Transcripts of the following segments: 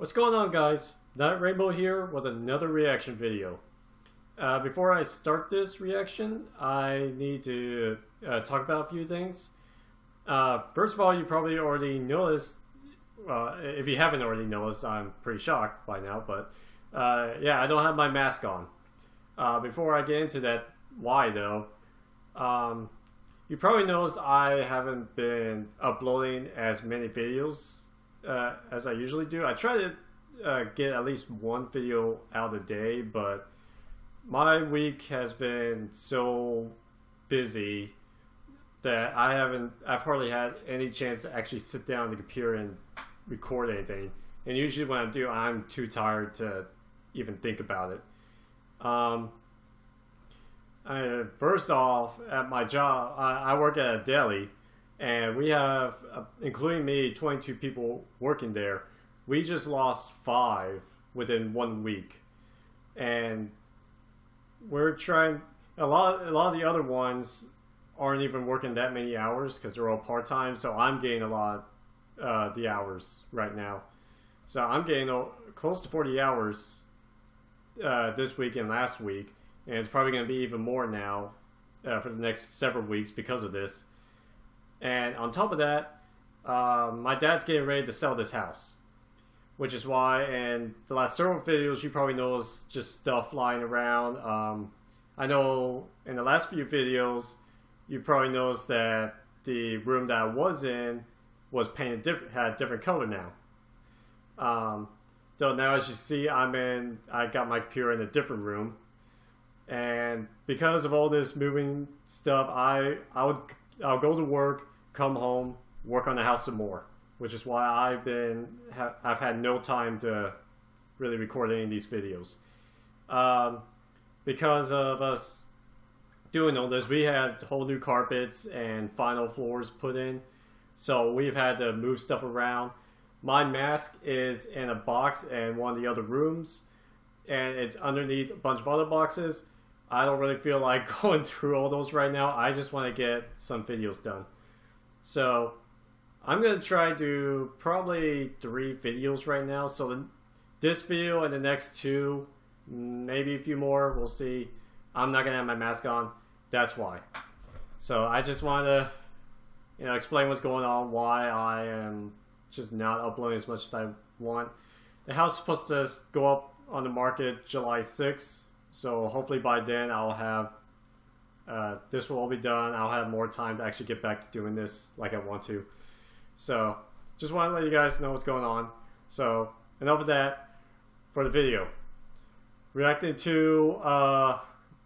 What's going on, guys? Night Rainbow here with another reaction video. Before I start this reaction, I need to talk about a few things. First of all, you probably already noticed, if you haven't already noticed, I'm pretty shocked by now, but yeah, I don't have my mask on. Before I get into that why though, you probably noticed I haven't been uploading as many videos as I usually do. I try to get at least one video out a day, but my week has been so busy that I've hardly had any chance to actually sit down on the computer and record anything. And usually when I do, I'm too tired to even think about it. First off, at my job, I work at a deli, and we have, including me, 22 people working there. We just lost 5 within 1 week, and we're trying. A lot of the other ones aren't even working that many hours because they're all part time. So I'm getting a lot the hours right now. So I'm getting close to 40 hours this week and last week, and it's probably going to be even more now for the next several weeks because of this. And on top of that, my dad's getting ready to sell this house, which is why in the last several videos you probably noticed just stuff lying around. I know in the last few videos you probably noticed that the room that I was in was painted had a different color now. So now, as you see, I got my computer in a different room, and because of all this moving stuff, I'll go to work, come home, work on the house some more, which is why I've had no time to really record any of these videos. Because of us doing all this, we had whole new carpets and final floors put in, so we've had to move stuff around. My mask is in a box in one of the other rooms, and it's underneath a bunch of other boxes. I don't really feel like going through all those right now. I just want to get some videos done. So I'm going to try to do probably 3 videos right now. So this video and the next 2, maybe a few more, we'll see. I'm not going to have my mask on. That's why. So I just want to explain what's going on, why I am just not uploading as much as I want. The house is supposed to go up on the market July 6th, so hopefully by then I'll have this will all be done. I'll have more time to actually get back to doing this like I want to. So just want to let you guys know what's going on. So enough of that for the video. Reacting to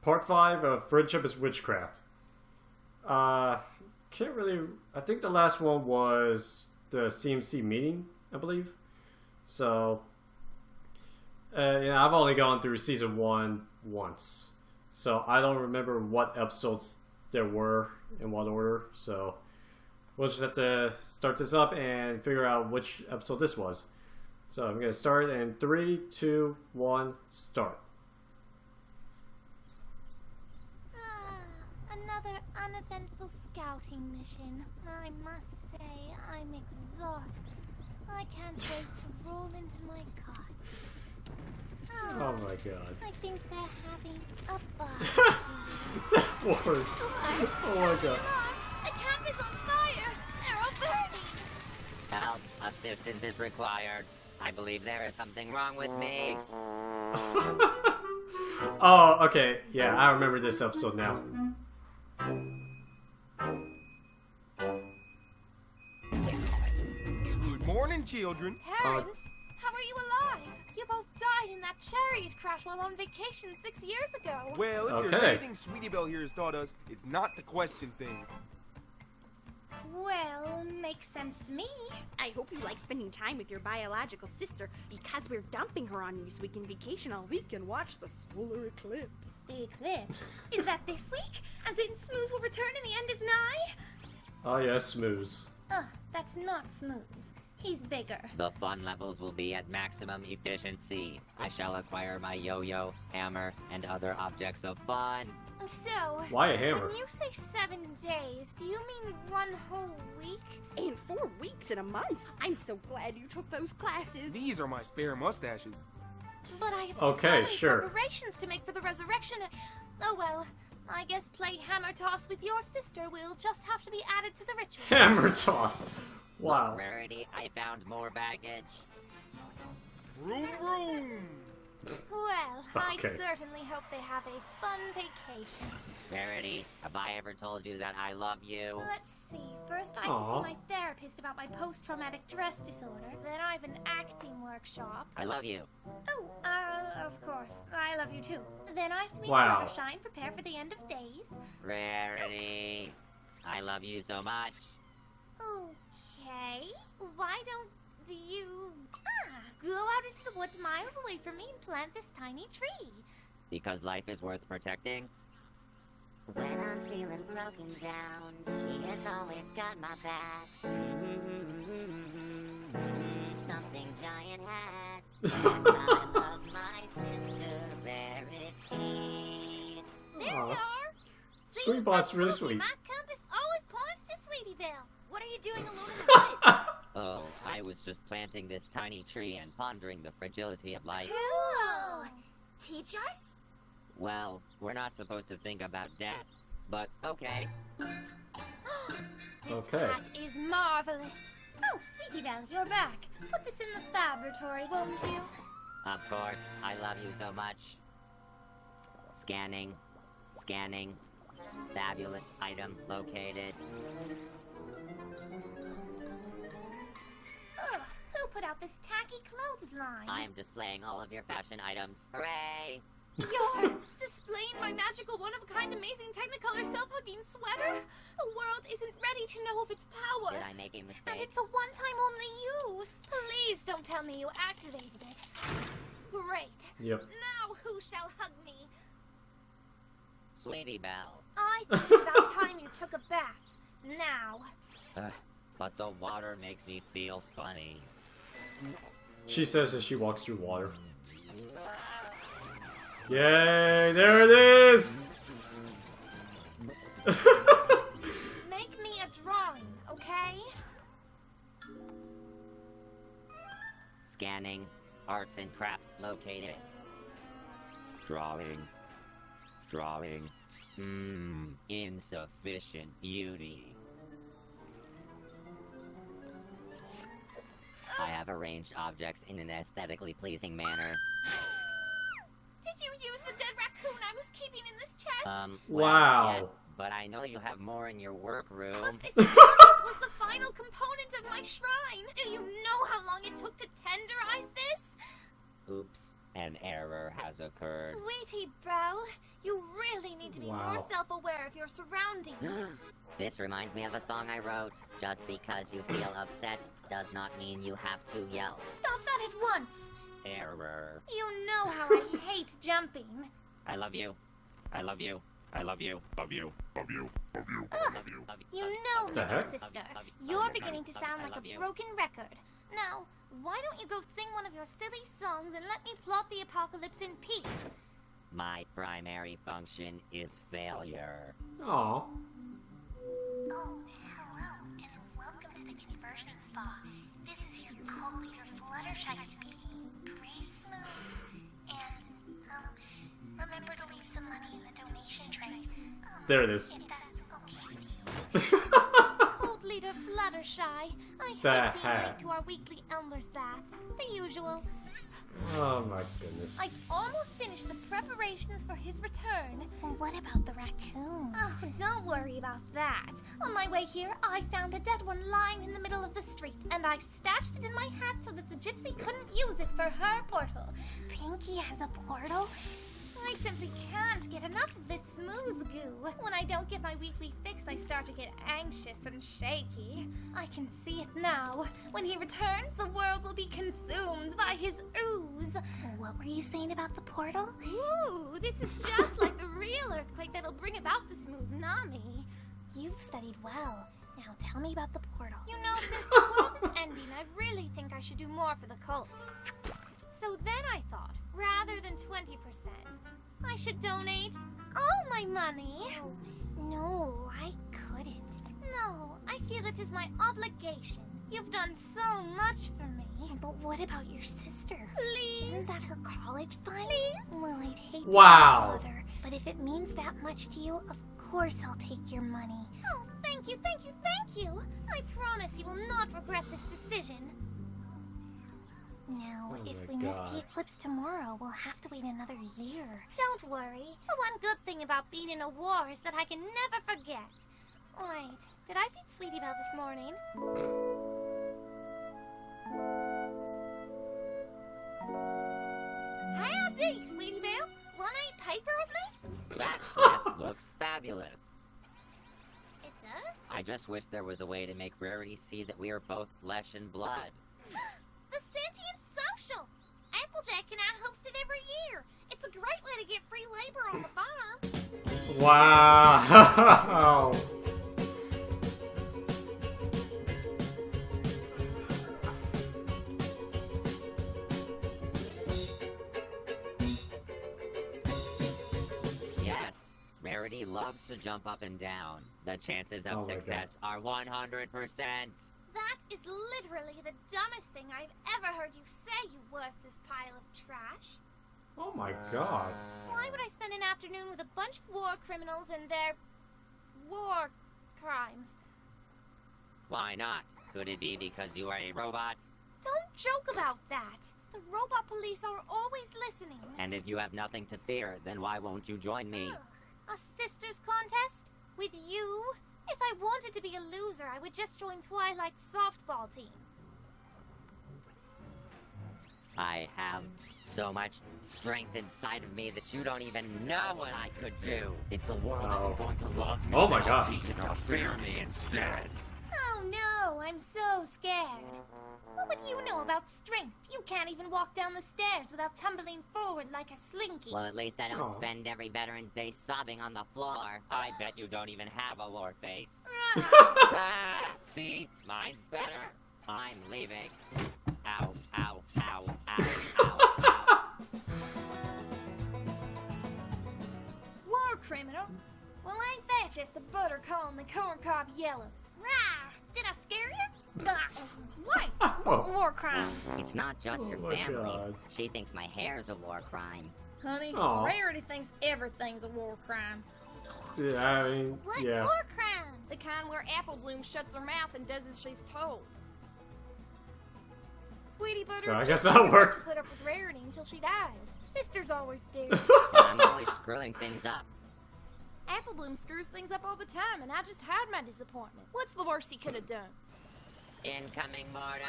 part 5 of Friendship is Witchcraft. I think the last one was the CMC meeting, I believe. So, I've only gone through season 1 once, so I don't remember what episodes there were in what order. So we'll just have to start this up and figure out which episode this was. So I'm gonna start in 3, 2, 1, start. Another uneventful scouting mission. I must say, I'm exhausted. I can't wait to roll into my cot. Oh my god. I think they're having a barbecue. That word. What? Oh my god. The camp is on fire! They're all burning! Help! Assistance is required. I believe there is something wrong with me. Oh, okay. Yeah, I remember this episode now. Good morning, children. Parents, how are you alive? You both died in that chariot crash while on vacation 6 years ago. Well, if there's Okay. anything Sweetie Belle here has taught us, it's not to question things. Well, makes sense to me. I hope you like spending time with your biological sister, because we're dumping her on you so we can vacation all week and watch the solar eclipse. The eclipse? Is that this week? As in Smooth will return and the end is nigh? Oh yes, Smooth. Ugh, that's not Smooth. He's bigger. The fun levels will be at maximum efficiency. I shall acquire my yo-yo, hammer, and other objects of fun. So, Why a hammer? when you say 7 days, do you mean 1 whole week? And 4 weeks in a month. I'm so glad you took those classes. These are my spare mustaches. But I have Okay, so many sure. preparations to make for the resurrection. Oh well, I guess play hammer toss with your sister will just have to be added to the ritual. Hammer toss. Wow. Rarity, I found more baggage. Vroom vroom! Well, Okay. I certainly hope they have a fun vacation. Rarity, have I ever told you that I love you? Let's see. First, I have to Aw. see my therapist about my post-traumatic stress disorder. Then I have an acting workshop. I love you. Oh, of course. I love you too. Then I have to meet Wow. Fluttershy and prepare for the end of days. Rarity, I love you so much. Okay. Why don't you go out into the woods miles away from me and plant this tiny tree? Because life is worth protecting. When I'm feeling broken down, she has always got my back. Something giant hat. Yes, I love my sister, Rarity. There Aw. you are. See, Sweetbot's I really told you, sweet. My compass always points to Sweetieville. What are you doing alone in the woods? Oh, I was just planting this tiny tree and pondering the fragility of life. Cool. Teach us? Well, we're not supposed to think about death, but okay. This Okay. hat is marvelous. Oh, Sweetieville, you're back. Put this in the laboratory, won't you? Of course, I love you so much. Scanning. Scanning. Fabulous item located. Ugh, who put out this tacky clothesline? I am displaying all of your fashion items. Hooray! You're displaying my magical, one-of-a-kind, amazing Technicolor self-hugging sweater? The world isn't ready to know of its power. Did I make a And mistake? it's a one-time only use. Please don't tell me you activated it. Great. Yep. Now who shall hug me? Sweetie Belle. I think it's about time you took a bath. Now. But the water makes me feel funny. She says as she walks through water. Yay! There it is! Make me a drawing, okay? Scanning. Arts and crafts located. Drawing. Drawing. Insufficient beauty. I have arranged objects in an aesthetically pleasing manner. Did you use the dead raccoon I was keeping in this chest? Well, Wow. yes, but I know you have more in your workroom. This was the final component of my shrine. Do you know how long it took to tenderize this? Oops, an error has occurred. Sweetie Belle, you really need to be Wow. more self-aware of your surroundings. This reminds me of a song I wrote. Just because you feel upset does not mean you have to yell. Stop that at once. Error. You know how I hate jumping. I love you. I love you. I love you. Love you. Love you. Love you. Love you. Love You love know, The little heck? sister, Love you. you're Love you. beginning to Love sound you. like Love a you. broken record. Now, why don't you go sing one of your silly songs and let me plot the apocalypse in peace? My primary function is failure. Aw. Oh, hello, and welcome to the conversion spa. This is your cult leader, Fluttershy speaking. Pray smooth. And, remember to leave some money in the donation tray. There it is. If that's okay with you. Cult leader Fluttershy, I hate The being heck? late to our weekly Elmer's bath. The usual. Oh my goodness. I almost finished the preparations for his return. Well, what about the raccoon? Oh, don't worry about that. On my way here, I found a dead one lying in the middle of the street, and I stashed it in my hat so that the gypsy couldn't use it for her portal. Pinky has a portal? I simply can't get enough of this smooze goo. When I don't get my weekly fix, I start to get anxious and shaky. I can see it now. When he returns, the world will be consumed by his ooze. What were you saying about the portal? Ooh, this is just like the real earthquake that'll bring about the tsunami. You've studied well. Now tell me about the portal. You know, since the world is ending, I really think I should do more for the cult. So then I thought, rather than 20%, I should donate all my money. Oh, no, I couldn't. No, I feel it is my obligation. You've done so much for me. But what about your sister? Please? Isn't that her college fund? Please? Well, I'd hate to bother, but if it means that much to you, of course I'll take your money. Oh, thank you, thank you, thank you. I promise you will not regret this decision. Now, if we miss the eclipse tomorrow, we'll have to wait another year. Don't worry. The one good thing about being in a war is that I can never forget. Wait, did I feed Sweetie Belle this morning? Howdy, Sweetie Belle. Want any paper with me? That dress looks fabulous. It does? I just wish there was a way to make Rarity see that we are both flesh and blood. The Sentient Social! Applejack and I host it every year. It's a great way to get free labor on the farm. Wow. Yes, Rarity loves to jump up and down. The chances of success are 100%. That is literally the dumbest thing I've ever heard you say, you worthless pile of trash. Oh my god. Why would I spend an afternoon with a bunch of war criminals and their war crimes? Why not? Could it be because you are a robot? Don't joke about that. The robot police are always listening. And if you have nothing to fear, then why won't you join me? Ugh. A sisters contest? With you? If I wanted to be a loser, I would just join Twilight's softball team. I have so much strength inside of me that you don't even know what I could do. If the world isn't going to love me, Oh my then I'll god. teach it to fear me instead. Oh no, I'm so scared. What would you know about strength? You can't even walk down the stairs without tumbling forward like a slinky. Well, at least I don't Aw. spend every Veterans Day sobbing on the floor. I bet you don't even have a war face. Ah, see? Mine's better. I'm leaving. Ow, ow, ow, ow, ow, ow. War criminal? Well, ain't that just the butter calling the corncob yellow? Rah! Did I scare you? What? Oh. War crime. It's not just your my family. God. She thinks my hair's a war crime. Honey, Aw. Rarity thinks everything's a war crime. Yeah, I mean, What yeah. war crimes? The kind where Apple Bloom shuts her mouth and does as she's told. Sweetie Butter I just guess that wants worked. to put up with Rarity until she dies. Sisters always do. And I'm always screwing things up. Apple Bloom screws things up all the time, and I just hide my disappointment. What's the worst he could have done? Incoming mortar.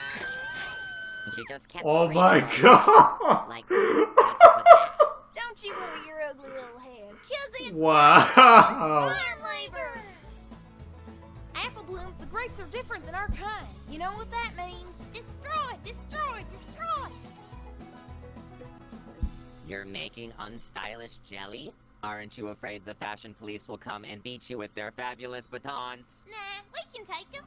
And she just kept Oh screaming my over me. god. Like, what's up with that? Don't you worry your ugly little head. Cause it's Wow. farm labor. Apple Bloom, the grapes are different than our kind. You know what that means? Destroy, destroy, destroy. You're making unstylish jelly? Aren't you afraid the fashion police will come and beat you with their fabulous batons? Nah, we can take them.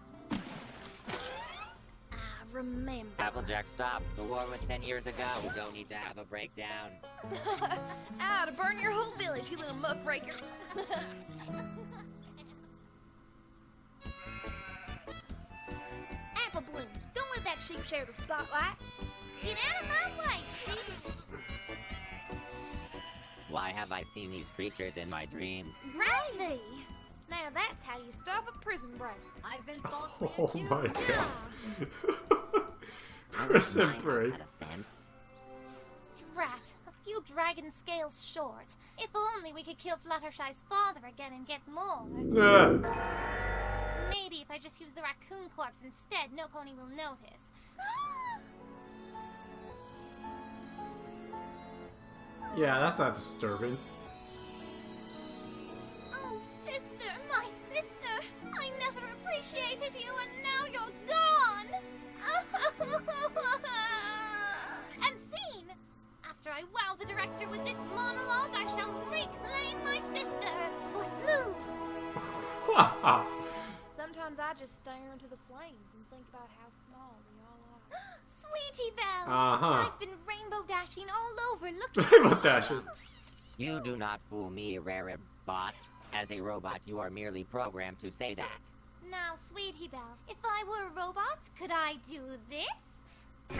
Remember. Applejack, stop. The war was 10 years ago. We don't need to have a breakdown. To burn your whole village, you little muckraker. Apple Bloom, don't let that sheep share the spotlight. Get out of my way, sheep. Why have I seen these creatures in my dreams? Gravy. Now that's how you stop a prison break. I've been Oh my god. I wish Prison my house break. had a fence. Drat, a few dragon scales short. If only we could kill Fluttershy's father again and get more. Maybe if I just use the raccoon corpse instead, no pony will notice. Yeah, that's not disturbing. Oh, sister, my sister! I never appreciated you, and now you're gone! And scene! After I wow the director with this monologue, I shall reclaim my sister! Or Smooze! Sometimes I just stare into the flames and think about how small we all are. Sweetie Belle! Uh-huh. I've been rainbow dashing all over looking Rainbow dashing. You do not fool me, Rarib. But, as a robot, you are merely programmed to say that. Now, Sweetie Belle, if I were a robot, could I do this?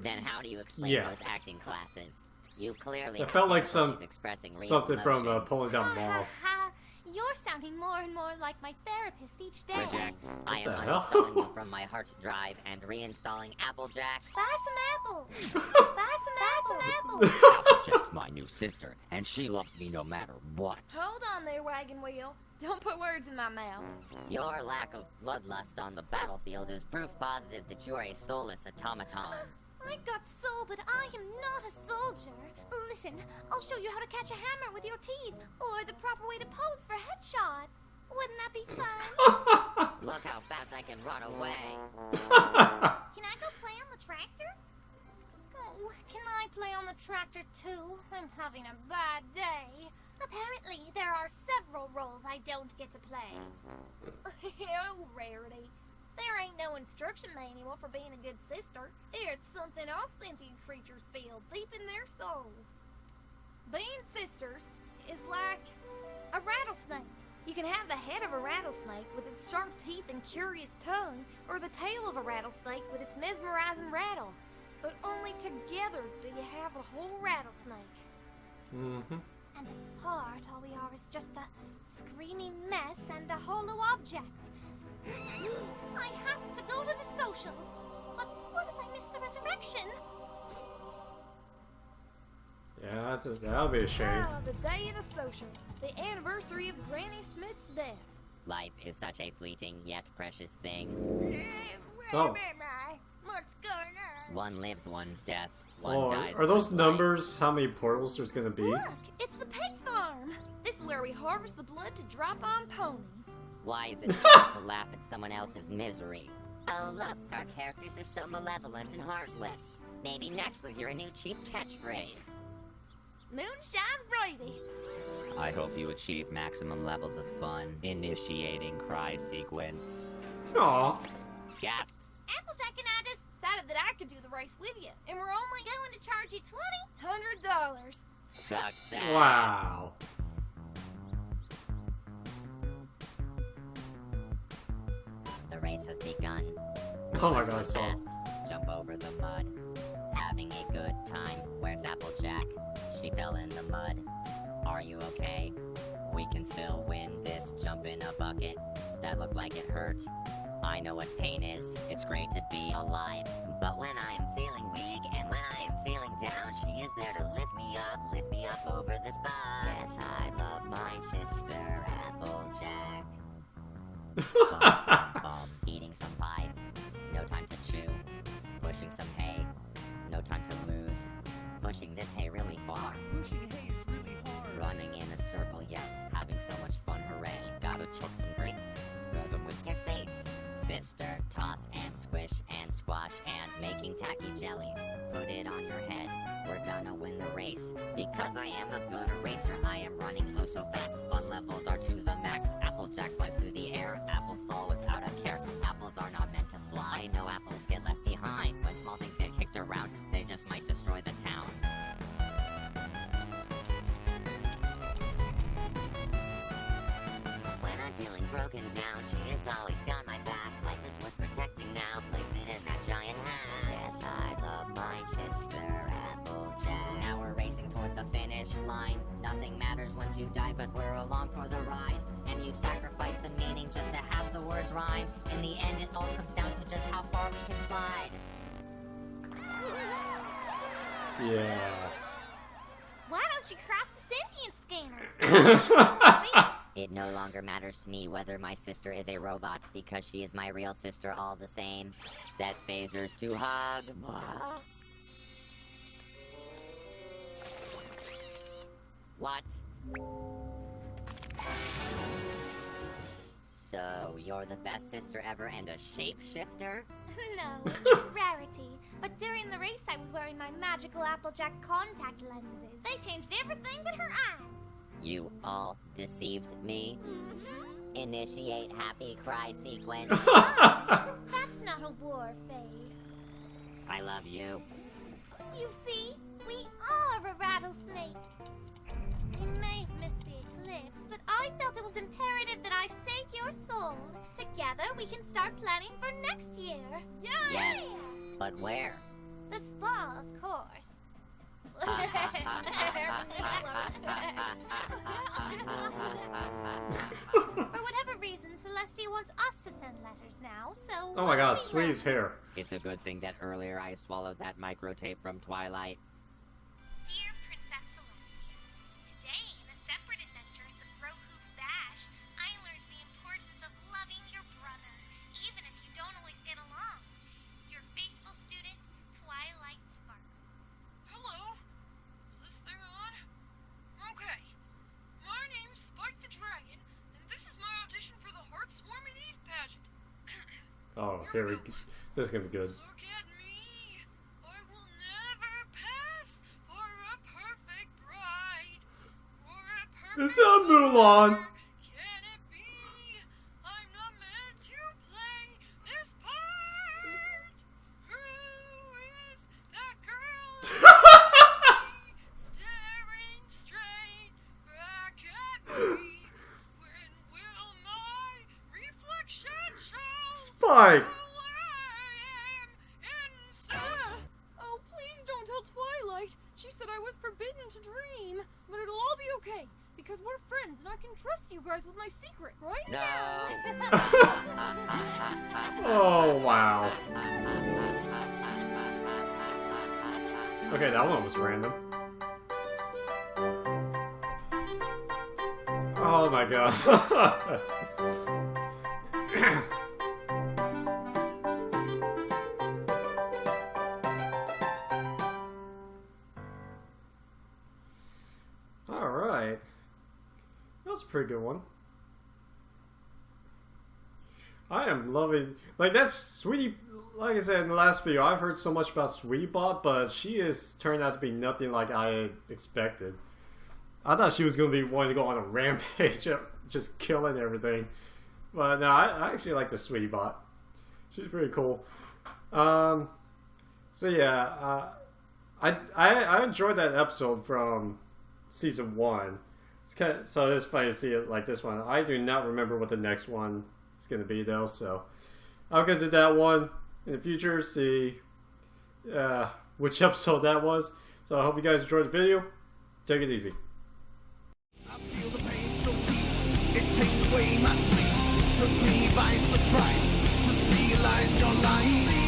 Then how do you explain Yeah. those acting classes? You clearly That have felt like difficulties expressing real something from emotions. pulling down Ha Moth. ha! You're sounding more and more like my therapist each day. Reject. I am the hell? uninstalling you from my hard drive and reinstalling Applejack. Buy some apples. Buy some apples. Applejack's my new sister, and she loves me no matter what. Hold on there, wagon wheel. Don't put words in my mouth. Your lack of bloodlust on the battlefield is proof positive that you are a soulless automaton. I've got soul, but I am not a soldier. Listen, I'll show you how to catch a hammer with your teeth, or the proper way to pose for headshots. Wouldn't that be fun? Look how fast I can run away. Can I go play on the tractor? Oh, can I play on the tractor too? I'm having a bad day. Apparently, there are several roles I don't get to play. Oh, rarity. There ain't no instruction manual for being a good sister. It's something all sentient creatures feel deep in their souls. Being sisters is like a rattlesnake. You can have the head of a rattlesnake with its sharp teeth and curious tongue, or the tail of a rattlesnake with its mesmerizing rattle. But only together do you have a whole rattlesnake. Mm-hmm. And apart, all we are is just a screaming mess and a hollow object. I have to go to the social. But what if I miss the resurrection? Yeah, that'll be a shame. Ah, the day of the social. The anniversary of Granny Smith's death. Life is such a fleeting yet precious thing. Oh. What's going on? One lives one's death. One Oh, dies are those one's life. numbers how many portals there's gonna be? Look, it's the pig farm. This is where we harvest the blood to drop on ponies. Why is it fun to laugh at someone else's misery? Oh look, our characters are so malevolent and heartless. Maybe next we'll hear a new cheap catchphrase. Moonshine Brady. I hope you achieve maximum levels of fun. Initiating cry sequence. Aw. Gasp. Applejack and I Decided that I could do the race with you, and we're only going to charge you $100. Success. Wow. The race has begun. Oh my Let's god, I go saw. fast. Jump over the mud. Having a good time. Where's Applejack? She fell in the mud. Are you okay? We can still win this. Jump in a bucket. That looked like it hurt. I know what pain is. It's great to be alive. But when I am feeling weak and when I am feeling down, she is there to lift me up over this bus. Yes, I love my sister, Applejack. Eating some pie, no time to chew. Pushing some hay, no time to lose. Pushing this hay really far. Pushing hay is really hard. Running in a circle, yes, having so much fun, hooray. Gotta chuck some grapes, throw them with your face. Sister, toss and squish and squash and making tacky jelly. Put it on your head, we're gonna win the race. Because I am a good racer, I am running oh so fast. Fun levels are to the max. Applejack flies through the air, apples fall without a care. Apples are not meant to fly, no apples get left behind. When small things get kicked around, they just might destroy the town. When I'm feeling broken down, she has always got my back. Life is worth protecting now, place it in that giant hat. Yes, I love my sister, Applejack. Now we're racing toward the finish line. Nothing matters once you die, but we're along for the ride. And you sacrifice the meaning just to have the words rhyme. In the end, it all comes down to just how far we can slide. Yeah. Why don't you cross the sentient scanner? It no longer matters to me whether my sister is a robot, because she is my real sister all the same. Set phasers to hug. What? So, you're the best sister ever and a shapeshifter? No, it's Rarity. But during the race, I was wearing my magical Applejack contact lenses. They changed everything but her eyes. You all deceived me? Mm-hmm. Initiate happy cry sequence. That's not a war face. I love you. You see, we are a rattlesnake. You may tips, but I felt it was imperative that I save your soul. Together, we can start planning for next year. Yes. But where? The spa, of course. For whatever reason, Celestia wants us to send letters now, so... Oh my god, Sweetie's hair. It's a good thing that earlier I swallowed that microtape from Twilight. Dear Princess Celestia, today in a separate adventure at the Brohoof Bash, I learned the importance of loving your brother, even if you don't always get along. Your faithful student, Twilight Spark. Hello? Is this thing on? Okay. My name's Spike the Dragon, and this is my audition for the Hearthswarming Eve pageant. Oh, here we go. This is gonna be good. Look at me. I will never pass for a perfect bride. For a perfect It's not Mulan. lover. Can it be? I'm not meant to play this part. Who is that girl? Staring straight back at me. When will my reflection show? Spike! Who I am inside? Oh, please don't tell Twilight. She said I was forbidden to dream, but it'll all be okay because we're friends and I can trust you guys with my secret, right? No. Oh, wow. Okay, that one was random. Oh my god. Alright. That was a pretty good one. I am loving, like, that's Sweetie, like I said in the last video, I've heard so much about SweetieBot, but she has turned out to be nothing like I had expected. I thought she was going to be wanting to go on a rampage, just killing everything. But no, I actually like the SweetieBot. She's pretty cool. So yeah, I enjoyed that episode from season 1. It's kind of, so it's funny to see it like this one. I do not remember what the next one is going to be though, so I'll get to that one in the future, see which episode that was. So I hope you guys enjoyed the video. Take it easy. I feel the pain so deep, it takes away my sleep. Took me by surprise, just realized your lies.